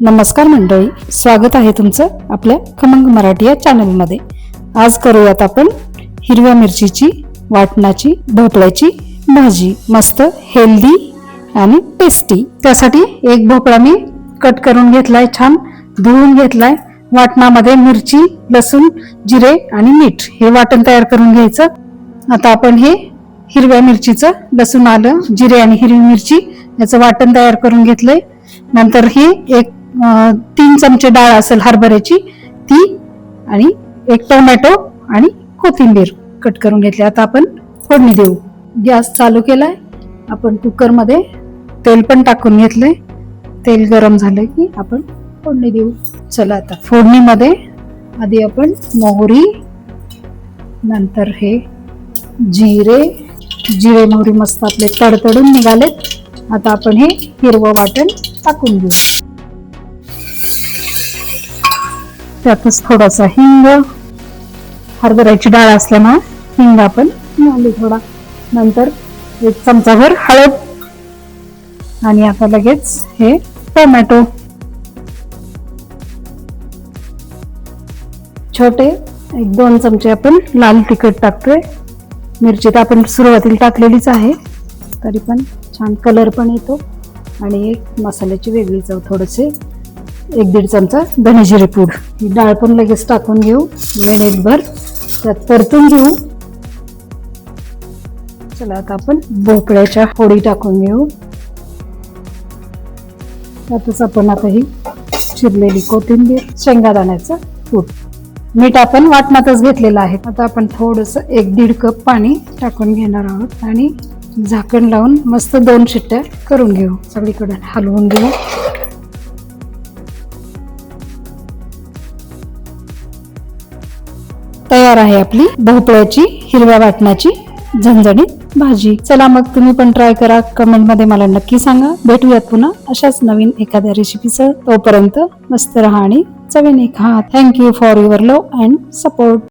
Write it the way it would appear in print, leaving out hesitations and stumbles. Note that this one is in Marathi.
नमस्कार मंडळी, स्वागत आहे तुमचं आपल्या खमंग मराठी या चॅनलमध्ये। आज करूयात आपण हिरव्या मिरचीची वाटणाची भोपळ्याची भाजी, मस्त हेल्दी आणि टेस्टी। त्यासाठी एक भोपळा मी कट करून घेतलाय, छान धुवून घेतलाय। वाटणामध्ये मिरची, लसूण, जिरे आणि मीठ हे वाटण तयार करून घ्यायचं। आता आपण हे हिरव्या मिरचीचं, लसूण, आलं, जिरे आणि हिरवी मिरची याचं वाटण तयार करून घेतलंय। नंतर ही एक 3 चमचे डाळ असेल हरभऱ्याची ती, आणि एक टोमॅटो आणि कोथिंबीर कट करून घेतली। आता आपण फोडणी देऊ। गॅस चालू केलाय, आपण कुकर मध्ये तेल पण टाकून घेतलंय। तेल गरम झालं की आपण फोडणी देऊ। चला आता फोडणीमध्ये आधी आपण मोहरी, नंतर हे जिरे मोहरी मस्त आपले तडतडून निघालेत। आता आपण हे हिरवं वाटण टाकून घेऊ। त्यातच थोडासा हिंग, हरभऱ्याची डाळ असल्यामुळे हिंग आपण घालू थोडा। नंतर 1 चमचाभर हळद, आणि आता लगेच हे टोमॅटो छोटे 1-2 चमचे आपण लाल तिखट टाकतोय। मिरची तर आपण सुरुवातीला टाकलेलीच आहे, तरी पण छान कलर पण येतो। आणि एक मसाल्याची वेगळी चव, थोडेसे 1-1.5 चमचा धने जिरे पूड। ही डाळ पण लगेच टाकून घेऊ, मिनिटभर त्यात परतून घेऊ। चला आता आपण भोपळ्याच्या फोडी टाकून घेऊ। त्यातच आपण आता ही चिरलेली कोथिंबीर, शेंगादाण्याचं कूट, मीठ आपण वाटणातच घेतलेलं आहे। आता आपण थोडंसं 1-1.5 कप पाणी टाकून घेणार आहोत आणि झाकण लावून मस्त 2 शिट्ट्या करून घेऊ। सगळीकडे हलवून घेऊ। तयार आहे आपली भोपळ्याची हिरव्या वाटणाची झणझणीत भाजी। चला मग तुम्ही पण ट्राय करा, कमेंट मध्ये मला नक्की सांगा। भेटूयात पुन्हा अशाच नवीन एखाद्या रेसिपीसह। तोपर्यंत मस्त रहा आणि चवीने खा। Thank you for your love and support.